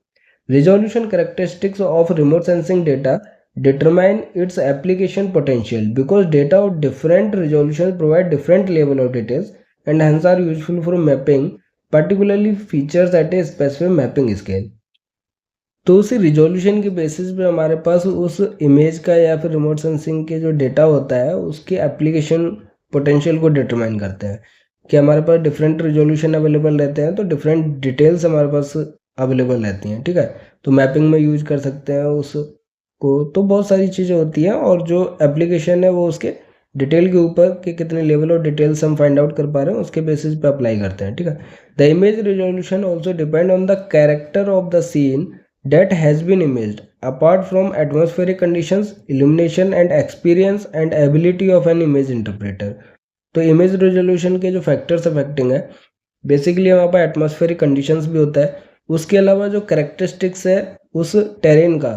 Resolution characteristics of remote sensing data determine its application potential because data of different resolutions provide different level of details and hence are useful for mapping particularly features at a specific mapping scale। तो उसी रिजोल्यूशन के बेसिस पे हमारे पास उस इमेज का या फिर रिमोट सेंसिंग के जो डेटा होता है उसके एप्लीकेशन पोटेंशियल को डिटरमाइन करते हैं कि हमारे पास डिफरेंट रिजोल्यूशन अवेलेबल रहते हैं तो डिफरेंट डिटेल्स हमारे पास अवेलेबल रहती हैं, ठीक है। तो मैपिंग में यूज कर सकते हैं उस को, तो बहुत सारी चीज़ें होती हैं, और जो एप्लीकेशन है वो उसके डिटेल के ऊपर कि कितने लेवल ऑफ डिटेल्स हम फाइंड आउट कर पा रहे हैं उसके बेसिस पे अप्लाई करते हैं, ठीक है। The image resolution also depend on the character of the scene that has been imaged. Apart from atmospheric conditions, illumination and experience and ability of an image interpreter. तो इमेज रेजोल्यूशन के जो फैक्टर्स अफेक्टिंग है, बेसिकली वहाँ पर एटमॉस्फेरिक कंडीशंस भी होता है, उसके अलावा जो करेक्टरिस्टिक्स है उस टेरेन का,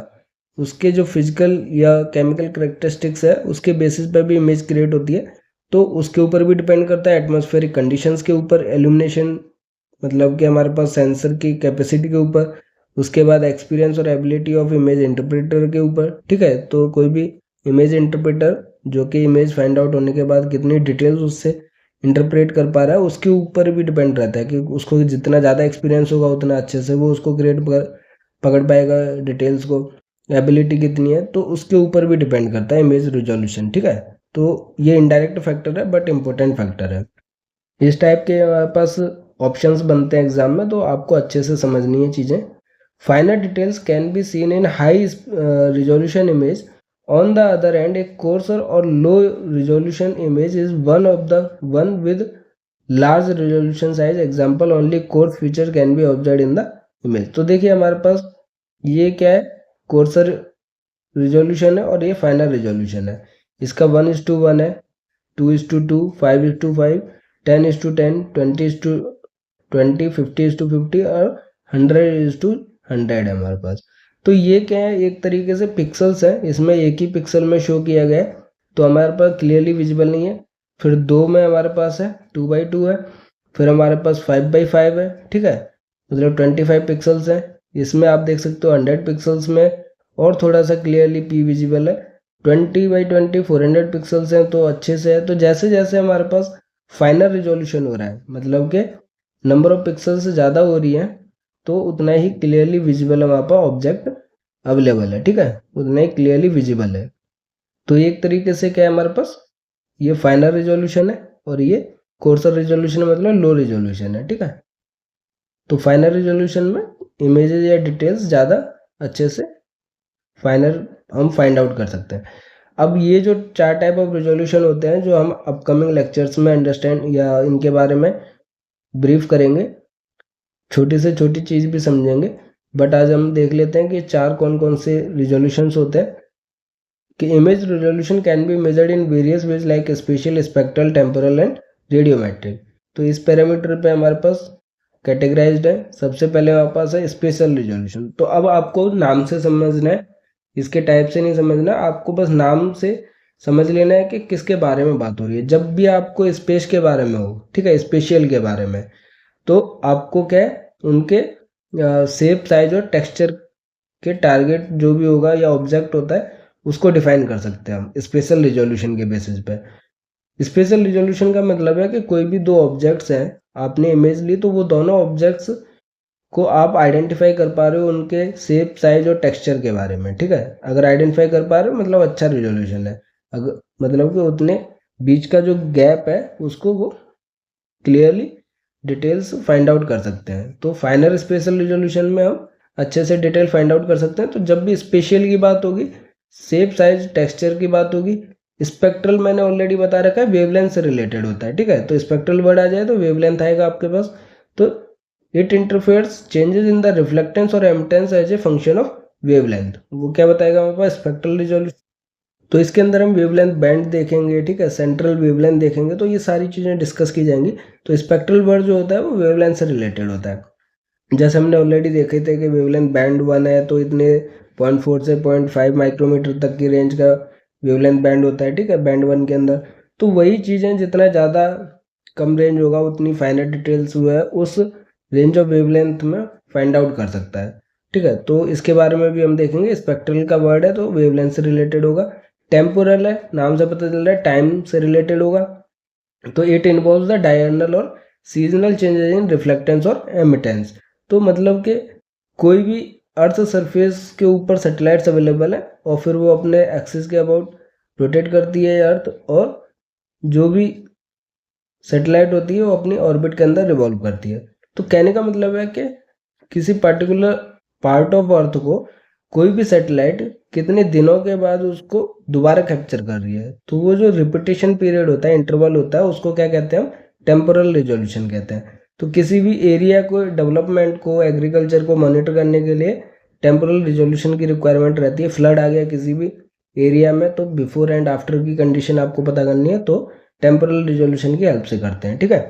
उसके जो फिजिकल या केमिकल करेक्टरिस्टिक्स है उसके बेसिस पर भी इमेज क्रिएट होती है। तो उसके ऊपर भी डिपेंड करता है, एटमॉस्फेरिक कंडीशंस के ऊपर, एल्यूमिनेशन मतलब कि हमारे पास सेंसर की कैपेसिटी के ऊपर, उसके बाद एक्सपीरियंस और एबिलिटी ऑफ इमेज इंटरप्रेटर के ऊपर। ठीक है, तो कोई भी इमेज इंटरप्रेटर जो कि इमेज फाइंड आउट होने के बाद कितनी डिटेल्स उससे इंटरप्रेट कर पा रहा है उसके ऊपर भी डिपेंड रहता है कि उसको जितना ज़्यादा एक्सपीरियंस होगा उतना अच्छे से वो उसको पकड़ पाएगा डिटेल्स को। एबिलिटी कितनी है तो उसके ऊपर भी डिपेंड करता है इमेज रिजोल्यूशन। ठीक है, तो ये इनडायरेक्ट फैक्टर है बट इम्पोर्टेंट फैक्टर है। इस टाइप के हमारे पास ऑप्शंस बनते हैं एग्जाम में, तो आपको अच्छे से समझनी है चीज़ें। फाइनर details can be seen in high resolution image. On the other hand, a coarser or low resolution image is one with large resolution size. Example, only coarse feature can be observed in the image. तो देखिए हमारे पास ये क्या है, कोर्सर रिजोल्यूशन है और ये फाइनल रिजोल्यूशन है। इसका 1:1 है, 2:2, 5:5, 10:10, 20:20, 50:50 और 100:100 है हमारे पास। तो ये क्या है, एक तरीके से पिक्सल्स है, इसमें एक ही पिक्सल में शो किया गया है तो हमारे पास क्लियरली विजिबल नहीं है। फिर 2 में हमारे पास है 2:2 है, फिर हमारे पास 5:5 है। ठीक है, मतलब 25 पिक्सल्स है। इसमें आप देख सकते हो 100 पिक्सल्स में और थोड़ा सा क्लियरली पी विजिबल है। 20:20 400 पिक्सल्स हैं तो अच्छे से है। तो जैसे जैसे हमारे पास फाइनल रिजोल्यूशन हो रहा है, मतलब कि नंबर ऑफ पिक्सल्स ज़्यादा हो रही है, तो उतना ही क्लियरली विजिबल है वहाँ पर ऑब्जेक्ट अवेलेबल है। ठीक है, उतना ही क्लियरली विजिबल है। तो एक तरीके से क्या है हमारे पास, ये फाइनल रिजोल्यूशन है और ये कोर्सर रिजोल्यूशन मतलब लो रिजोल्यूशन है। ठीक है, तो फाइनल रिजोल्यूशन में इमेजेस या डिटेल्स ज़्यादा अच्छे से फाइनल हम फाइंड आउट कर सकते हैं। अब ये जो 4 टाइप ऑफ रिजोल्यूशन होते हैं जो हम अपकमिंग लेक्चर्स में अंडरस्टैंड या इनके बारे में ब्रीफ करेंगे, छोटी से छोटी चीज़ भी समझेंगे। बट आज हम देख लेते हैं कि 4 कौन कौन से रिजोल्यूशंस होते हैं। कि image resolution can be measured in various ways like spatial, spectral, temporal and radiometric. तो इस पैरामीटर पे हमारे पास कैटेगराइज्ड है। सबसे पहले हमारे पास है स्पेशल रिजोल्यूशन। तो अब आपको नाम से समझना है, इसके टाइप से नहीं समझना, आपको बस नाम से समझ लेना है कि किसके बारे में बात हो रही है। जब भी आपको स्पेस के बारे में हो, ठीक है, स्पेशियल के बारे में, तो आपको क्या है, उनके शेप, साइज और टेक्सचर के टारगेट जो भी होगा या ऑब्जेक्ट होता है उसको डिफाइन कर सकते हैं हम स्पेशल रिजोल्यूशन के बेसिस पे। स्पेशल रिजोल्यूशन का मतलब है कि कोई भी 2 ऑब्जेक्ट्स हैं, आपने इमेज ली तो वो दोनों ऑब्जेक्ट्स को आप आइडेंटिफाई कर पा रहे हो उनके शेप, साइज और टेक्सचर के बारे में। ठीक है, अगर आइडेंटिफाई कर पा रहे हो मतलब अच्छा रिजोल्यूशन है। अगर मतलब कि उतने बीच का जो गैप है उसको वो क्लियरली डिटेल्स फाइंड आउट कर सकते हैं। तो फाइनल स्पेशल रिजोल्यूशन में हम अच्छे से डिटेल फाइंड आउट कर सकते हैं। तो जब भी स्पेशल की बात होगी, शेप, साइज, टेक्सचर की बात होगी। स्पेक्ट्रल मैंने ऑलरेडी बता रखा है, वेवलेंथ से रिलेटेड होता है। ठीक है, तो स्पेक्ट्रल वर्ड आ जाए तो वेवलेंथ आएगा आपके पास। तो it interferes changes in the reflectance और emittance as a function of wavelength. वो क्या बताएगा हमारे पास, स्पेक्ट्रल रिजोल्यूशन। तो इसके अंदर हम वेवलेंथ बैंड देखेंगे, ठीक है, सेंट्रल वेवलेंथ देखेंगे, तो ये सारी चीज़ें डिस्कस की जाएंगी। तो स्पेक्ट्रल वर्ड जो होता है वो वेवलेंथ से रिलेटेड होता है। जैसे हमने ऑलरेडी देखे थे कि वेवलेंथ बैंड 1 है तो इतने 0.4 से 0.5 माइक्रोमीटर तक की रेंज का वेवलेंथ बैंड होता है। ठीक है, बैंड 1 के अंदर। तो वही चीज़ें, जितना ज़्यादा कम रेंज होगा उतनी फाइनल डिटेल्स हुआ है उस रेंज ऑफ वेवलेंथ में फाइंड आउट कर सकता है। ठीक है, तो इसके बारे में भी हम देखेंगे। स्पेक्ट्रल का वर्ड है तो वेवलेंथ से रिलेटेड होगा। टेम्पोरल है, नाम से पता चल रहा है टाइम से रिलेटेड होगा। तो इट इन्वॉल्व्स द डायरनल और सीजनल चेंजेस इन रिफ्लेक्टेंस और एमिटेंस। तो मतलब कि कोई भी अर्थ सरफेस के ऊपर सैटेलाइट्स अवेलेबल है और फिर वो अपने एक्सिस के अबाउट रोटेट करती है अर्थ, और जो भी सैटेलाइट होती है वो अपनी ऑर्बिट के अंदर रिवॉल्व करती है। तो कहने का मतलब है कि किसी पर्टिकुलर पार्ट ऑफ अर्थ को कोई भी सैटेलाइट कितने दिनों के बाद उसको दोबारा कैप्चर कर रही है। तो वो जो रिपीटेशन पीरियड होता है, इंटरवल होता है, उसको क्या कहते हैं हम, टेम्पोरल रिजोल्यूशन कहते हैं। तो किसी भी एरिया को, डेवलपमेंट को, एग्रीकल्चर को मॉनिटर करने के लिए टेम्पोरल रिजोल्यूशन की रिक्वायरमेंट रहती है। फ्लड आ गया किसी भी एरिया में तो बिफोर एंड आफ्टर की कंडीशन आपको पता करनी है, तो टेम्पोरल रिजोल्यूशन की हेल्प से करते हैं, ठीक है।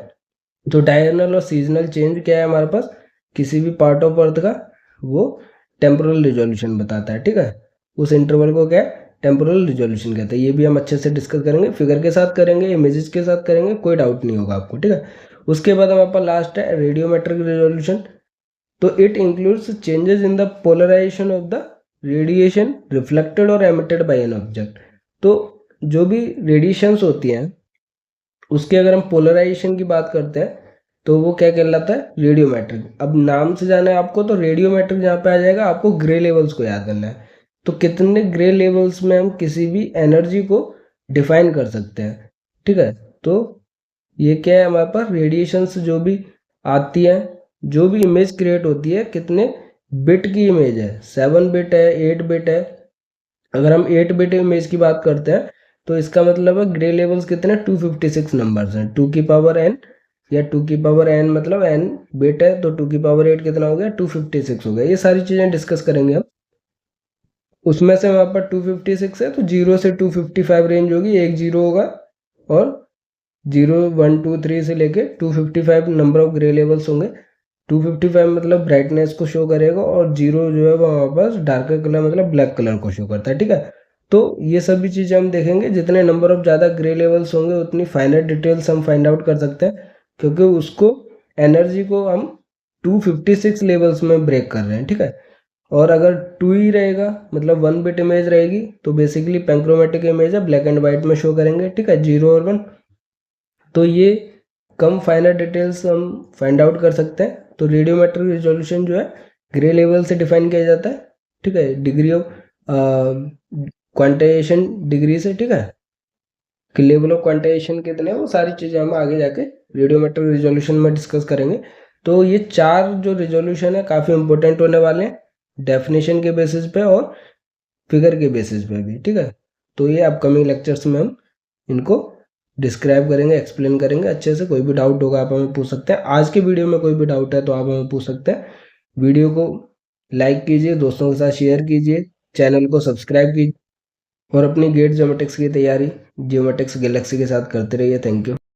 तो डायरनल और सीजनल चेंज क्या है हमारे पास, किसी भी पार्ट ऑफ अर्थ का, वो टेम्पोरल रिजोल्यूशन बताता है, ठीक है। उस इंटरवल को क्या है, टेम्पोरल रिजोल्यूशन कहते हैं। ये भी हम अच्छे से डिस्कस करेंगे, फिगर के साथ करेंगे, इमेजेस के साथ करेंगे, कोई डाउट नहीं होगा आपको, ठीक है। उसके बाद हमारे पास लास्ट है रेडियोमेट्रिक रिजोल्यूशन। तो it includes changes in the polarization of the radiation reflected और एमिटेड बाय एन ऑब्जेक्ट। तो जो भी रेडिएशंस होती हैं उसके अगर हम पोलराइजेशन की बात करते हैं तो वो क्या कहलाता है, रेडियोमेट्रिक। अब नाम से जाना है आपको, तो रेडियोमेट्रिक जहाँ पे आ जाएगा आपको ग्रे लेवल्स को याद करना है। तो कितने ग्रे लेवल्स में हम किसी भी एनर्जी को डिफाइन कर सकते हैं, ठीक है। तो ये क्या है हमारे पास, रेडिएशंस जो भी आती है, जो भी इमेज क्रिएट होती है, कितने बिट की इमेज है, 7 बिट है, 8 बिट है। अगर हम 8 बिट इमेज की बात करते हैं तो इसका मतलब है ग्रे लेवल्स कितने, 256 नंबर्स हैं, 2 की पावर n, या 2 की पावर n मतलब n बिट है, तो 2 की पावर 8 कितना हो गया, 256 हो गया। ये सारी चीज़ें डिस्कस करेंगे हम। उसमें से वहाँ पर 256 है तो 0 से 255 रेंज होगी, एक 0 होगा, और 0 1 2 3 से लेके 255 नंबर ऑफ ग्रे लेवल्स होंगे। 255 मतलब ब्राइटनेस को शो करेगा, और 0 जो है वो हमारे पास डार्कर कलर मतलब ब्लैक कलर को शो करता है, ठीक है। तो ये सभी चीज़ें हम देखेंगे। जितने नंबर ऑफ ज़्यादा ग्रे लेवल्स होंगे उतनी फाइनल डिटेल्स हम फाइंड आउट कर सकते हैं, क्योंकि उसको एनर्जी को हम 256 लेवल्स में ब्रेक कर रहे हैं, ठीक है। और अगर 2 ही रहेगा मतलब 1 बिट इमेज रहेगी तो बेसिकली पेंक्रोमेटिक इमेज है, ब्लैक एंड वाइट में शो करेंगे, ठीक है, 0 और 1। तो ये कम फाइनल डिटेल्स हम फाइंड आउट कर सकते हैं। तो रेडियोमेट्रिक रिजोल्यूशन जो है ग्रे लेवल से डिफाइन किया जाता है, ठीक है, डिग्री ऑफ क्वांटाइजेशन डिग्री से, ठीक है, कि लेवल ऑफ क्वांटाइजेशन कितने हैं, वो सारी चीज़ें हम आगे जाके रेडियोमेट्रिक रिजोल्यूशन में डिस्कस करेंगे। तो ये 4 जो रिजोल्यूशन है काफ़ी इंपॉर्टेंट होने वाले हैं, डेफिनेशन के बेसिस पे और फिगर के बेसिस पे भी, ठीक है। तो ये अपकमिंग लेक्चर्स में हम इनको डिस्क्राइब करेंगे, एक्सप्लेन करेंगे अच्छे से। कोई भी डाउट होगा आप हमें पूछ सकते हैं। आज के वीडियो में कोई भी डाउट है तो आप हमें पूछ सकते हैं। वीडियो को लाइक कीजिए, दोस्तों के साथ शेयर कीजिए, चैनल को सब्सक्राइब कीजिए, और अपनी गेट ज्योमेट्रिक्स की तैयारी ज्योमेट्रिक्स गैलेक्सी के साथ करते रहिए। Thank you.